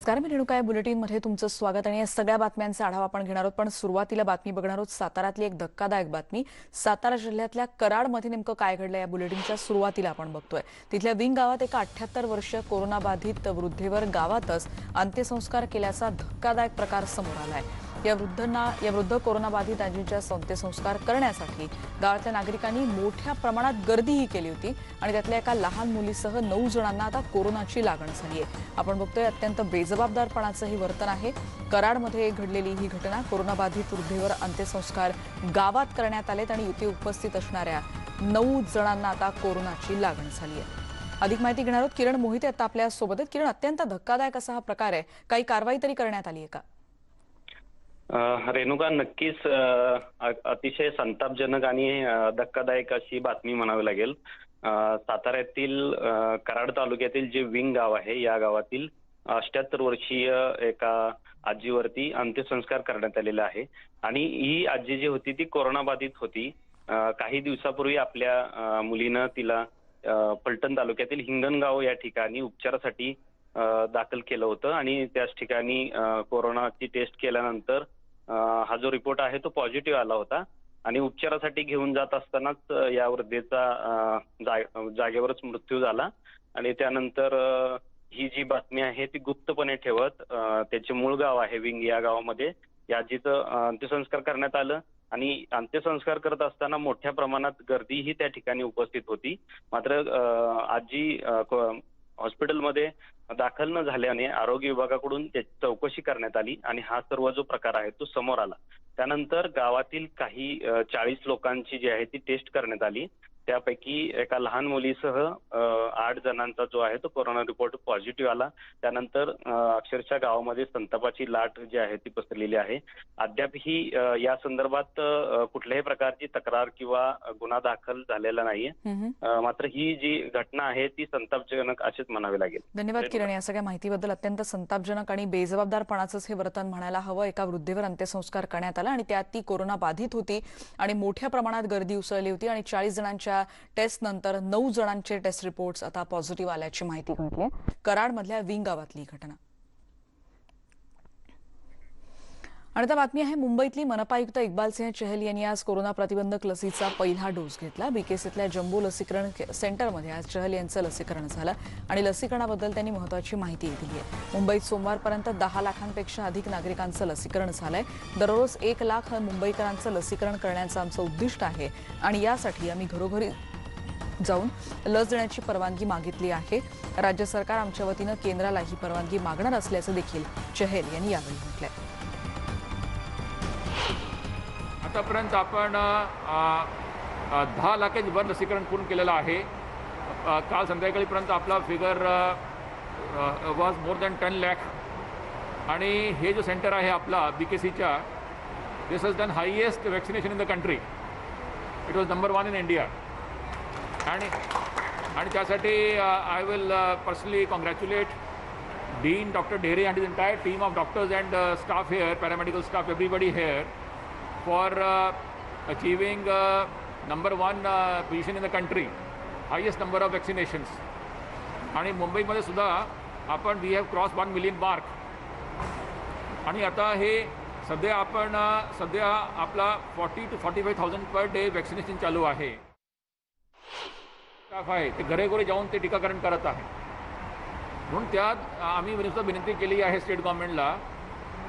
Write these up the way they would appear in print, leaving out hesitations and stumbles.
नमस्कार, मी रेणुका या बुलेटिनमध्ये तुमचं स्वागत आणि या सगळ्या बातम्यांचा आढावा आपण घेणार आहोत. पण सुरुवातीला बातमी बघणार आहोत साताऱ्यातली एक धक्कादायक बातमी. सातारा जिल्ह्यातल्या कराडमध्ये नेमकं काय घडलं या बुलेटिनच्या सुरुवातीला आपण बघतोय. तिथल्या विंग गावात एका 78 वर्षीय कोरोनाबाधित वृद्धेवर गावातच अंत्यसंस्कार केल्याचा धक्कादायक प्रकार समोर आलाय. या वृद्ध कोरोनाबाधित आजींच्या अंत्यसंस्कार करण्यासाठी गावातल्या नागरिकांनी मोठ्या प्रमाणात गर्दीही केली होती आणि त्यातल्या एका लहान मुलीसह 9 जणांना आता कोरोनाची लागण झाली आहे. आपण बघतोय अत्यंत बेजबाबदारपणाचं हे वर्तन आहे. कराडमध्ये घडलेली ही घटना. कोरोनाबाधित वृद्धेवर अंत्यसंस्कार गावात करण्यात आलेत आणि इथे उपस्थित असणाऱ्या 9 जणांना आता कोरोनाची लागण झाली आहे. अधिक माहिती घेणार आहोत. किरण मोहिते आता आपल्या सोबत आहेत. किरण, अत्यंत धक्कादायक असा हा प्रकार आहे. काही कारवाई तरी करण्यात आली आहे का? रेणुका, नक्कीच अतिशय संतापजनक आणि धक्कादायक अशी बातमी म्हणावी लागेल. साताऱ्यातील कराड तालुक्यातील जे विंग गाव आहे, या गावातील 78 वर्षीय एका आजीवरती अंत्यसंस्कार करण्यात आलेला आहे. आणि ही आजी जी होती ती कोरोनाबाधित होती. काही दिवसापूर्वी आपल्या मुलीनं तिला फलटण तालुक्यातील हिंगणगाव या ठिकाणी उपचारासाठी दाखल केलं होतं आणि त्याच ठिकाणी कोरोनाची टेस्ट केल्यानंतर हा जो रिपोर्ट आहे तो पॉझिटिव्ह आला होता आणि उपचारासाठी घेऊन जात असतानाच या वृद्धेचा जागेवरच मृत्यू झाला. आणि त्यानंतर ही जी बातमी आहे ती गुप्तपणे ठेवत त्याचे मूळ गाव आहे विंग, या गावामध्ये या आजीचं अंत्यसंस्कार करण्यात आलं. आणि अंत्यसंस्कार करत असताना मोठ्या प्रमाणात गर्दीही त्या ठिकाणी उपस्थित होती. मात्र आजी हॉस्पिटलमध्ये दाखल न झाल्याने आरोग्य विभागाकडून त्याची चौकशी करण्यात आली आणि हा सर्व जो प्रकार आहे तो समोर आला. त्यानंतर गावातील काही 40 लोकांची जी आहे ती टेस्ट करण्यात आली. त्यापैकी एका लहान मुलीसह 8 जणांचा जो आहे तो कोरोना रिपोर्ट पॉझिटिव्ह आला. त्यानंतर अक्षरशः गावामध्ये संतापाची लाट जी आहे ती पसरलेली आहे. अद्यापही या संदर्भात कुठल्याही प्रकारची तक्रार किंवा गुन्हा दाखल झालेला नाहीये. मात्र ही जी घटना आहे ती संतापजनक अशीच म्हणावी लागेल. धन्यवाद किरण, या सगळ्या माहितीबद्दल. अत्यंत संतापजनक आणि बेजबाबदारपणाचंच हे वर्तन म्हणायला हवं. एका वृद्धेवर अंत्यसंस्कार करण्यात आला आणि त्यात ती कोरोना बाधित होती आणि मोठ्या प्रमाणात गर्दी उसळली होती आणि 40 जणांच्या टेस्ट नंतर 9 जणांचे टेस्ट रिपोर्ट्स आता पॉझिटिव्ह आल्याची माहिती मिळते. कराडमधल्या विंग गावातली घटना. आणि आता बातमी आहे मुंबईतली. मनपा आयुक्त इक्बाल सिंह चहल यांनी आज कोरोना प्रतिबंधक लसीचा पहिला डोस घेतला. बीकेसीतल्या जम्बो लसीकरण सेंटरमध्ये आज चहल यांचं लसीकरण झालं आणि लसीकरणाबद्दल त्यांनी महत्त्वाची माहिती दिली आहे. मुंबईत सोमवारपर्यंत 10 लाखांपेक्षा अधिक नागरिकांचं लसीकरण झालंय. दररोज 1 लाख मुंबईकरांचं लसीकरण करण्याचं आमचं उद्दिष्ट आहे आणि यासाठी आम्ही घरोघरी जाऊन लस देण्याची परवानगी मागितली आहे. राज्य सरकार आमच्या वतीनं केंद्राला ही परवानगी मागणार असल्याचं देखील चहल यांनी यावेळी म्हटलंय. आतापर्यंत आपण 10 लाखांच्या वर लसीकरण पूर्ण केलेलं आहे. काल संध्याकाळीपर्यंत आपला figure was more than 10 lakh. आणि हे जो सेंटर आहे आपला बीकेसीच्या, this has done highest vaccination in the country. It was number 1 in India. आणि त्यासाठी I will personally congratulate dean doctor Dhere and his entire team of doctors and staff here, paramedical staff, everybody here for achieving number 1 position in the country, highest number of vaccinations. आणि मुंबईमध्ये सुद्धा आपण we have cross 1 million mark. आणि आता हे सध्या आपला 40 to 45,000 per day vaccination चालू आहे. स्टाफ आहे ते घरोघरी जाऊन ते टीकाकरण करत आहे. म्हणून त्यात आम्ही विनंती केली आहे स्टेट गव्हर्नमेंटला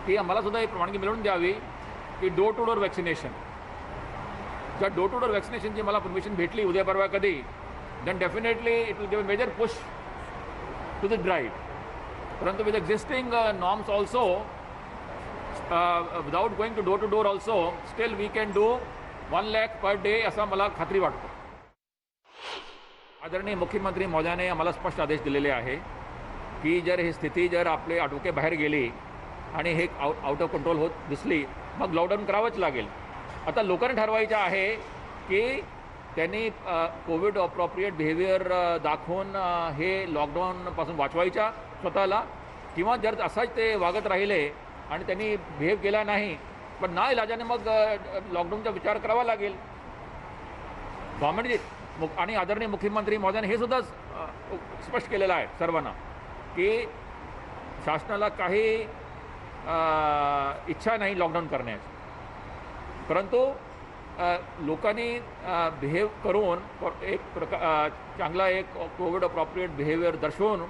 की आम्हाला सुद्धा एक परवानगी मिळवून द्यावी की डोर टू डोर वॅक्सिनेशन. जर डोर टू डोर वॅक्सिनेशनची मला परमिशन भेटली उद्या परवा कधी, then definitely it will give a major push to the drive. परंतु with existing norms also, without going to door also, still we can do 1 lakh per day असं मला खात्री वाटतो. आदरणीय मुख्यमंत्री महोदयाने आम्हाला स्पष्ट आदेश दिलेले आहे की जर ही स्थिती आपले आटोक्याबाहेर गेली आणि हे आउट ऑफ कंट्रोल होत दिसली, मग लॉकडाऊन करावंच लागेल. आता लोकांनी ठरवायचं आहे की त्यांनी कोविड अप्रोप्रिएट बिहेवियर दाखवून हे लॉकडाऊनपासून वाचवायच्या स्वतःला, किंवा जर असंच ते वागत राहिले आणि त्यांनी बिहेव केला नाही पण ना इलाजाने मग लॉकडाऊनचा विचार करावा लागेल. गव्हर्नमेंट आणि आदरणीय मुख्यमंत्री महोदयाने हे सुद्धा स्पष्ट केलेलं आहे सर्वांना की शासनाला काही इच्छा नाही लॉकडाऊन करण्याची, परंतु लोकांनी बिहेव करून एक चांगला एक कोविड अप्रॉप्रिएट बिहेवियर दर्शवून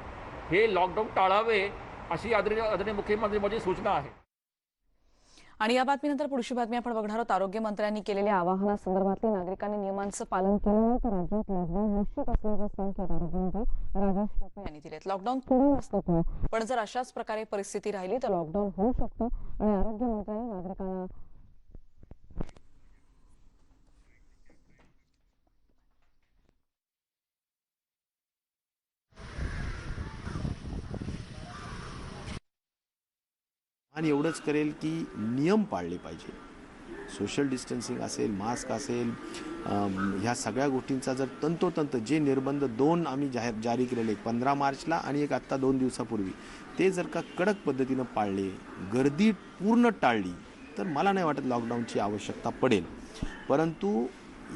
हे लॉकडाऊन टाळावे अशी आदरणीय मुख्यमंत्री माझी सूचना आहे. आणि या बातमीनंतर पुढची बातमी आपण बघणार आहोत. आरोग्यमंत्र्यांनी केलेल्या आवाहनासंदर्भातले नागरिकांनी नियमांचं पालन केलं नाही तर राज्यात लॉकडाऊन निश्चित असल्याचे संकेत आरोग्यमंत्री राजेश टोपे यांनी दिलेत. लॉकडाऊन थोडं असतं, पण जर अशाच प्रकारे परिस्थिती राहिली तर लॉकडाऊन होऊ शकतं आणि आरोग्यमंत्र्यांनी नागरिकांना आणि एवढंच करेल की नियम पाळले पाहिजे. सोशल डिस्टन्सिंग असेल, मास्क असेल, ह्या सगळ्या गोष्टींचा जर तंतोतंत जे निर्बंध 2 आम्ही जारी केलेले 15 मार्चला आणि एक आत्ता 2 दिवसापूर्वी, ते जर का कडक पद्धतीनं पाळले, गर्दी पूर्ण टाळली तर मला नाही वाटत लॉकडाऊनची आवश्यकता पडेल. परंतु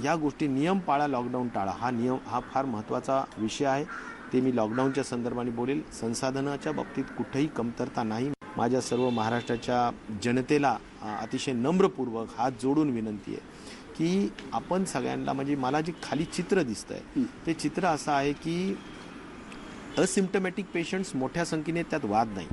या गोष्टी नियम पाळा, लॉकडाऊन टाळा हा फार महत्त्वाचा विषय आहे. ते मी लॉकडाऊनच्या संदर्भाने बोलेल. संसाधनाच्या बाबतीत कुठेही कमतरता नाही. माझ्या सर्व महाराष्ट्राच्या जनतेला अतिशय नम्रपूर्वक हात जोडून विनंती आहे की आपण सगळ्यांना, म्हणजे मला जे खाली चित्र दिसतंय ते चित्र असं आहे की असिम्प्टमॅटिक पेशंट्स मोठ्या संख्येने, त्यात वाद नाही.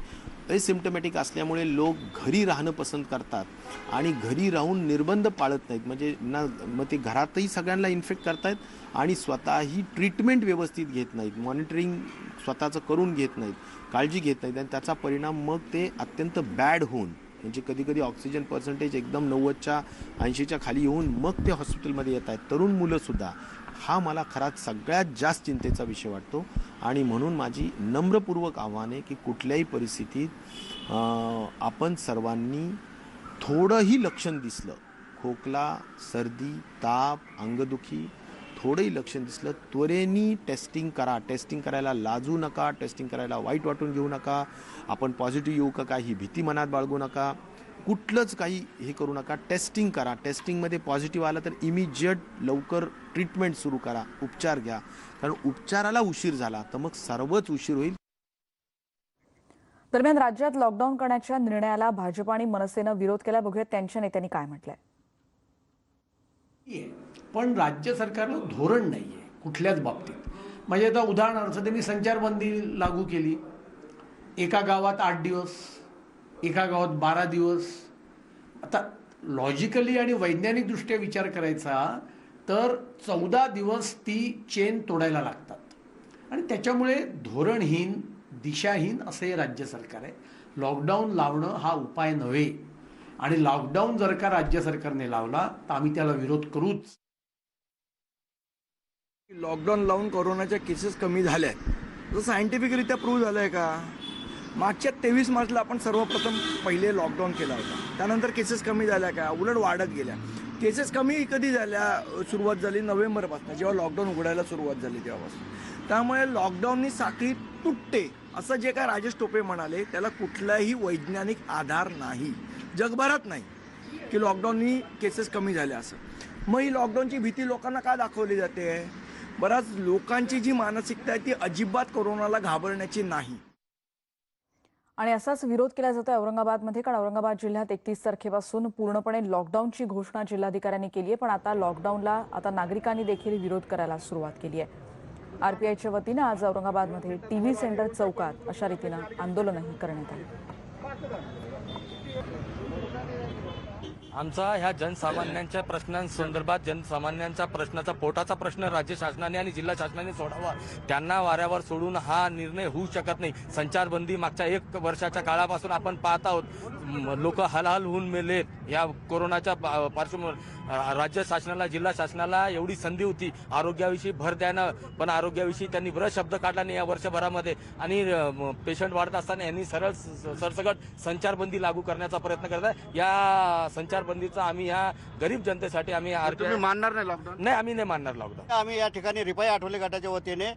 असिम्प्टमॅटिक असल्यामुळे लोक घरी राहणं पसंत करतात आणि घरी राहून निर्बंध पाळत नाहीत. म्हणजे मग ते घरातही सगळ्यांना इन्फेक्ट करतायत आणि स्वतःही ट्रीटमेंट व्यवस्थित घेत नाहीत, मॉनिटरिंग स्वतःचं करून घेत नाहीत, काळजी घेत नाहीत आणि त्याचा परिणाम मग ते अत्यंत बॅड होऊन, म्हणजे कधी कधी ऑक्सिजन पर्सेंटेज एकदम 90च्या 80च्या खाली येऊन मग ते हॉस्पिटलमध्ये येत आहेत, तरुण मुलंसुद्धा. हा मला खराच सगळ्यात जास्त चिंतेचा विषय वाटतो आणि म्हणून माझी नम्रपूर्वक आव्हान आहे की कुठल्याही परिस्थितीत आपण सर्वांनी थोडंही लक्षण दिसलं, खोकला, सर्दी, ताप, अंगदुखी, थोडंही लक्षण दिसलं त्वरेने टेस्टिंग करा. टेस्टिंग करायला लाजू नका, टेस्टिंग करायला वाईट वाटून घेऊ नका. आपण पॉझिटिव्ह येऊ का ही भीती मनात बाळगू नका. कुठलंच काही हे करू नका. टेस्टिंग करा. टेस्टिंगमध्ये पॉझिटिव्ह आलं तर इमिजिएट लवकर ट्रीटमेंट सुरू करा, उपचार घ्या. कारण उपचाराला उशीर झाला तर मग सर्वच उशीर होईल. दरम्यान राज्यात लॉकडाऊन करण्याच्या निर्णयाला भाजप आणि मनसेनं विरोध केला. बघूयात त्यांच्या नेत्यांनी काय म्हटलंय. पण राज्य सरकारला धोरण नाही आहे कुठल्याच बाबतीत. म्हणजे आता उदाहरणार्थ त्यांनी संचारबंदी लागू केली. एका गावात 8 दिवस, एका गावात 12 दिवस. आता लॉजिकली आणि वैज्ञानिकदृष्ट्या विचार करायचा तर 14 दिवस ती चेन तोडायला लागतात आणि त्याच्यामुळे धोरणहीन, दिशाहीन असं हे राज्य सरकार आहे. लॉकडाऊन लावणं हा उपाय नव्हे आणि लॉकडाऊन जर का राज्य सरकारने लावला तर आम्ही त्याला विरोध करूच. लॉकडाऊन लावून कोरोनाच्या केसेस कमी झाल्या आहेत, सायंटिफिकरित्या प्रूव्ह झालं आहे का? मागच्या 23 मार्चला आपण सर्वप्रथम पहिले लॉकडाऊन केला होता, त्यानंतर केसेस कमी झाल्या का? उलट वाढत गेल्या. केसेस कमी कधी झाल्या? सुरुवात झाली नोव्हेंबरपासून, जेव्हा लॉकडाऊन उघडायला सुरुवात झाली तेव्हापासून. त्यामुळे लॉकडाऊननी साखळी तुटते असं जे काय राजेश टोपे म्हणाले त्याला कुठलाही वैज्ञानिक आधार नाही, जगभरात नाही, की लॉकडाऊननी केसेस कमी झाल्या असं. मग ही लॉकडाऊनची भीती लोकांना का दाखवली जाते? बऱ्याच लोकांची जी मानसिकता आहे ती अजिबात कोरोनाला घाबरण्याची नाही. आणि असाच विरोध केला जातो औरंगाबादमध्ये, कारण औरंगाबाद जिल्ह्यात 31 तारखेपासून पूर्णपणे लॉकडाऊनची घोषणा जिल्हाधिकाऱ्यांनी केली आहे. पण आता लॉकडाऊनला नागरिकांनी देखील विरोध करायला सुरुवात केली आहे. आरपीआयच्या वतीनं आज औरंगाबादमध्ये टीव्ही सेंटर चौकात अशा रीतीनं आंदोलनही करण्यात आलं. आमचा ह्या जनसामान्यांच्या प्रश्नांसंदर्भात, जनसामान्यांच्या प्रश्नाचा, पोटाचा प्रश्न राज्य शासनाने आणि जिल्हा शासनाने सोडावा. त्यांना वाऱ्यावर सोडून हा निर्णय होऊ शकत नाही. संचारबंदी मागच्या 1 वर्षाच्या काळापासून आपण पाहत आहोत, लोक हलाहल होऊन मेलेत या कोरोनाच्या पार्श्वभूमीवर. राज्य शासनाला, जिल्हा शासनाला एवढी संधी होती आरोग्याविषयी भर द्यानं, पण आरोग्याविषयी त्यांनी बरंच शब्द काढला नाही या वर्षभरामध्ये. आणि पेशंट वाढत असताना यांनी सरसकट संचारबंदी लागू करण्याचा प्रयत्न करत आहे. या संचारबंदीचा आम्ही या गरीब जनतेसाठी आम्ही मानणार नाही लॉकडाऊन? नाही, आम्ही नाही मानणार लॉकडाऊन. आम्ही या ठिकाणी रिपाई आठवले गटाच्या वतीने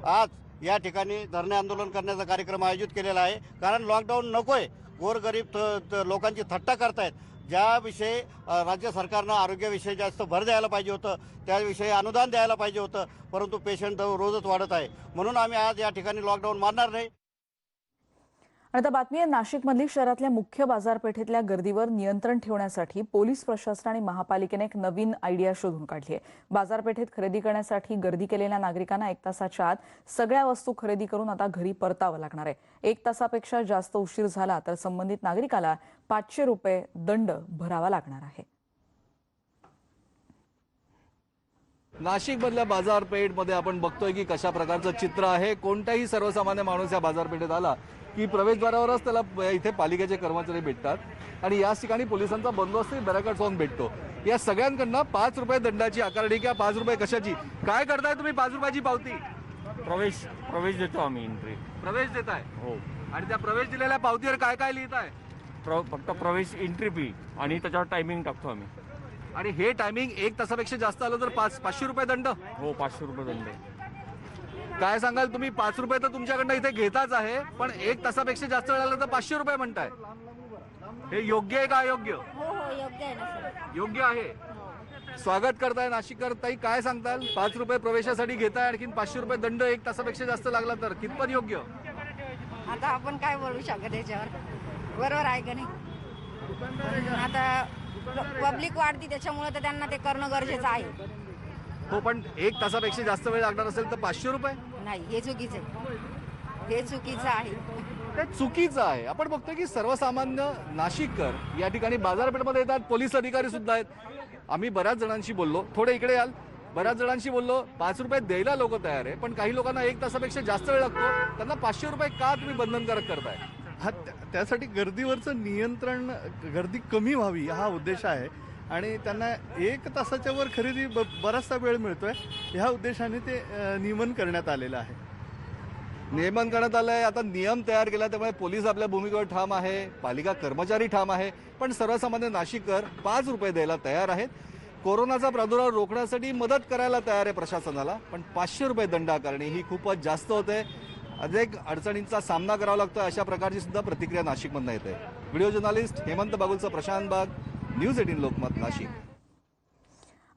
आज या ठिकाणी धरणे आंदोलन करण्याचा कार्यक्रम आयोजित केलेला आहे. कारण लॉकडाऊन नकोय. गोरगरीब लोकांची थट्टा करतायत. ज्याविषयी राज्य सरकारनं आरोग्याविषयी जास्त भर द्यायला पाहिजे होतं, त्याविषयी अनुदान द्यायला पाहिजे होतं, परंतु पेशंट रोजच वाढत आहे. म्हणून आम्ही आज या ठिकाणी लॉकडाऊन मानणार नाही. आणि आता बातमी आहे नाशिकमधली शहरातल्या मुख्य बाजारपेठेतल्या गर्दीवर नियंत्रण ठेवण्यासाठी पोलीस प्रशासन आणि महापालिकेने एक नवीन आयडिया शोधून काढली आहे. बाजारपेठेत खरेदी करण्यासाठी गर्दी केलेल्या नागरिकांना 1 तासाच्या आत सगळ्या वस्तू खरेदी करून आता घरी परतावं लागणार आहे. 1 तासापेक्षा जास्त उशीर झाला तर संबंधित नागरिकाला 500 रुपये दंड भरावा लागणार आहे. नाशिकमधल्या बाजारपेठमध्ये आपण बघतोय की कशा प्रकारचं चित्र आहे. कोणताही सर्वसामान्य माणूस या बाजारपेठेत आला की प्रवेशद्वारावरच त्याला इथे पालिकेचे कर्मचारी भेटतात आणि याच ठिकाणी पोलिसांचा बंदोबस्तही बॅरिकेड्स लावून भेटतो. या सगळ्यांकडनं 5 रुपये दंडाची आकारणी किंवा 5 रुपये कशाची काय करताय तुम्ही? 5 रुपयाची पावती प्रवेश देतो आम्ही. एंट्री प्रवेश देताय हो. आणि त्या प्रवेश दिलेल्या पावतीवर काय काय लिहिताय? फक्त प्रवेश एंट्री फी आणि त्याच्यावर टायमिंग टाकतो आम्ही. आणि हे टायमिंग 1 तासापेक्षा जास्त आलं तर 500 रुपये दंड. हो, 500 रुपये दंड. काय सांगाल तुम्ही? 5 रुपये तर तुमच्याकडनं इथे घेताच आहे, पण 1 तासापेक्षा जास्त वेळ आला तर 500 रुपये म्हणताय. हे योग्य आहे का अयोग्य? हो योग्य आहे ना सर. योग्य आहे. स्वागत करताय नाशिककर ताई, काय सांगताल? 5 रुपये प्रवेशासाठी घेताय, आणखीन 500 रुपये दंड 1 तासापेक्षा जास्त लागला तर कितपत योग्य? आता आपण काय बोलू शकत याच्यावर? बरोबर आहे का नाही? आता पब्लिक वाढती त्याच्यामुळे तर त्यांना ते करणं गरजेचं आहे. हो, पण 1 तासापेक्षा जास्त वेळ लागणार असेल तर 500 रुपये? नाही, हे चुकीचं आहे. हे चुकीचं आहे. ते चुकीचं आहे. आपण बघतोय की सर्वसामान्य नाशिककर या ठिकाणी बाजारपेठमध्ये येतात. पोलीस अधिकारी सुद्धा आहेत. आम्ही बऱ्याच जणांशी बोललो, थोडे इकडे याल, बऱ्याच जणांशी बोललो. 5 रुपये द्यायला लोक तयार आहे, पण काही लोकांना 1 तासापेक्षा जास्त वेळ लागतो. त्यांना 500 रुपये का तुम्ही बंधनकारक करताय? हा, त्यासाठी गर्दीवरचं नियंत्रण, गर्दी कमी व्हावी हा उद्देश आहे आणि त्यांना 1 तासाच्या वर खरेदी बराचसा वेळ मिळतोय ह्या उद्देशाने ते नियमन करण्यात आलेलं आहे. नियमन करण्यात आलंय. आता नियम तयार केला, त्यामुळे पोलीस आपल्या भूमिकेवर ठाम आहे, पालिका कर्मचारी ठाम आहे, पण सर्वसामान्य नाशिककर 5 रुपये द्यायला तयार आहेत. कोरोनाचा प्रादुर्भाव रोखण्यासाठी मदत करायला तयार आहे प्रशासनाला, पण 500 रुपये दंड आकारणी ही खूपच जास्त होते. अनेक अडचणींचा सामना करावा लागतो. अशा प्रकारची सुद्धा प्रतिक्रिया नाशिकमधून येते. व्हिडिओ जर्नलिस्ट हेमंत बागुलचा प्रशांत बाग, न्यूज 18 लोकमत, नाशिक.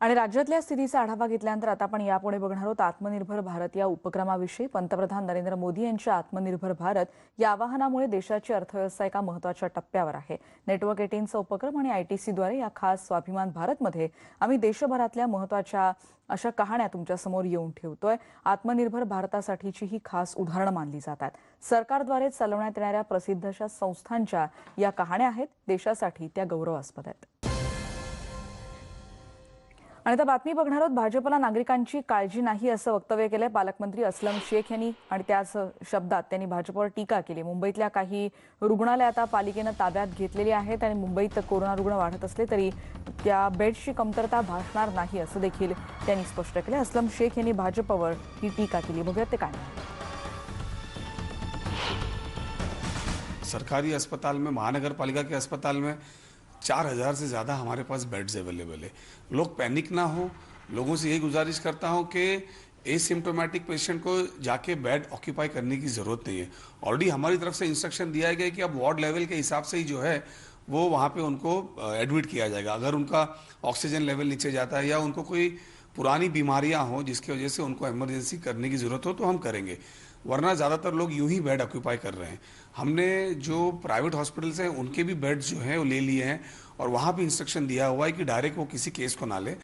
आणि राज्यातल्या स्थितीचा आढावा घेतल्यानंतर आता आपण यापुढे बघणार आहोत आत्मनिर्भर भारत या उपक्रमाविषयी. पंतप्रधान नरेंद्र मोदी यांच्या आत्मनिर्भर भारत या आवाहनामुळे देशाची अर्थव्यवस्था एका महत्त्वाच्या टप्प्यावर आहे. नेटवर्क 18चा उपक्रम आणि ITCद्वारे या खास स्वाभिमान भारतमध्ये आम्ही देशभरातल्या महत्त्वाच्या अशा कहाण्या तुमच्यासमोर येऊन ठेवतोय. आत्मनिर्भर भारतासाठीची ही खास उदाहरणं मानली जातात. सरकारद्वारे चालवण्यात येणाऱ्या प्रसिद्ध अशा संस्थांच्या या कहाण्या आहेत. देशासाठी त्या गौरवास्पद आहेत. आणि आता बातमी बघणार आहोत. भाजपला नागरिकांची काळजी नाही असं वक्तव्य केलंय पालकमंत्री अस्लम शेख यांनी आणि त्याच शब्दात त्यांनी भाजपवर टीका केली. मुंबईतल्या काही रुग्णालय आता पालिकेनं ताब्यात घेतलेली आहेत आणि मुंबईत कोरोना रुग्ण वाढत असले तरी त्या बेड्सची कमतरता भासणार नाही असं देखील त्यांनी स्पष्ट केलं. अस्लम शेख यांनी भाजपवर ही टीका केली. बघूयात ते काय. सरकारी अस्पताल में, महानगर पालिका के अस्पताल में 4000 से ज़्यादा हमारे पास बेड्स अवेलेबल है. लोग पैनिक ना हो. लोगों से यही गुजारिश करता हूं कि एसिम्टोमेटिक पेशेंट को जाके बेड ऑक्यूपाई करने की ज़रूरत नहीं है. ऑलरेडी हमारी तरफ से इंस्ट्रक्शन दिया गया कि अब वार्ड लेवल के हिसाब से ही जो है वो वहाँ पे उनको एडमिट किया जाएगा. अगर उनका ऑक्सीजन लेवल नीचे जाता है या उनको कोई पुरानी बीमारियाँ हों जिसकी वजह से उनको इमरजेंसी करने की ज़रूरत हो तो हम करेंगे, वरना ज़्यादातर लोग यूं ही बेड ऑक्यूपाई कर रहे हैं. हमने जो प्राइवेट हॉस्पिटल्स हैं उनके भी बेड्स जो हैं वो ले लिए हैं और वहाँ भी इंस्ट्रक्शन दिया हुआ है कि डायरेक्ट वो किसी केस को ना ले.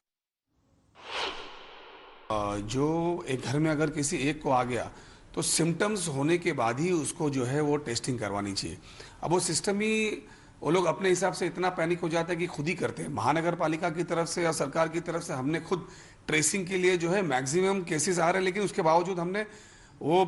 जो एक घर में अगर किसी एक को आ गया तो सिम्टम्स होने के बाद ही उसको जो है वो टेस्टिंग करवानी चाहिए. अब वो सिस्टम ही वो लोग अपने हिसाब से इतना पैनिक हो जाता है कि खुद ही करते हैं. महानगर पालिका की तरफ से या सरकार की तरफ से हमने खुद ट्रेसिंग के लिए जो है मैक्सिमम केसेस आ रहे हैं, लेकिन उसके बावजूद हमने वो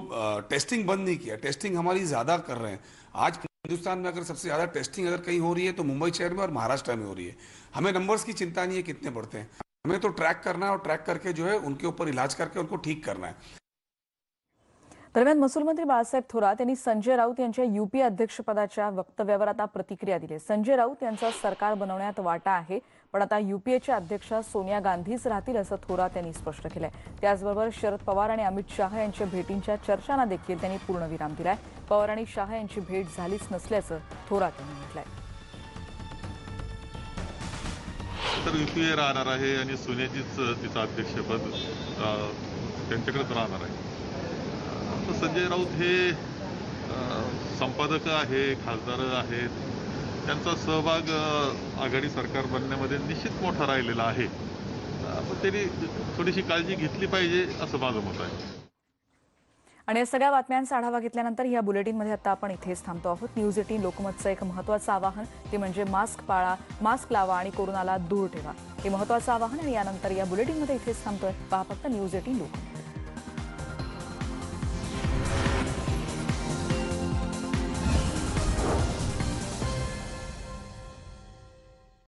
टेस्टिंग बंद नहीं किया. टेस्टिंग हमारी ज़्यादा कर रहे हैं. आज हिंदुस्तान में अगर सबसे ज़्यादा टेस्टिंग अगर कहीं हो रही है तो मुंबई शहर में और महाराष्ट्र में हो रही है. हमें नंबर्स की चिंता नहीं है कितने बढ़ते हैं, हमें तो ट्रैक करना है और ट्रैक करके जो है उनके ऊपर इलाज करके उनको ठीक करना है. दरम्यान महसूल मंत्री बाळासाहेब थोरात यांनी संजय राऊत यांच्या UP अध्यक्षपदाच्या वक्तव्यावर आता प्रतिक्रिया दिली. संजय राऊत यांचा सरकार बनवण्यात वाटा आहे, पण आता UPAच्या अध्यक्षा सोनिया गांधीच राहतील असं थोरात यांनी स्पष्ट केलंय. त्याचबरोबर शरद पवार आणि अमित शाह यांच्या भेटींच्या चर्चांना देखील त्यांनी पूर्णविराम दिलाय. पवार आणि शाह यांची भेट झालीच नसल्याचं थोरात यांनी म्हटलंय. तर UPA राहणार आहे आणि सोनियाजीच तिचं अध्यक्षपद त्यांच्याकडेच राहणार आहे. संजय राऊत हे संपादक आहे, खासदार आहेत, त्यांचा सहभाग आघाडी सरकार बनण्यामध्ये निश्चित मोठा राहिलेला आहे. पण त्यांनी थोडीशी काळजी घेतली पाहिजे असं माझं मत आहे. आणि या सगळ्या बातम्यांचा आढावा घेतल्यानंतर या बुलेटिनमध्ये आता आपण इथेच थांबतो आहोत. न्यूज 18 लोकमतचं एक महत्त्वाचं आवाहन ते म्हणजे मास्क पाळा, मास्क लावा आणि कोरोनाला दूर ठेवा. हे महत्त्वाचं आवाहन आणि यानंतर या बुलेटिनमध्ये इथेच थांबतोय. पहा फक्त न्यूज 18 लोकमत.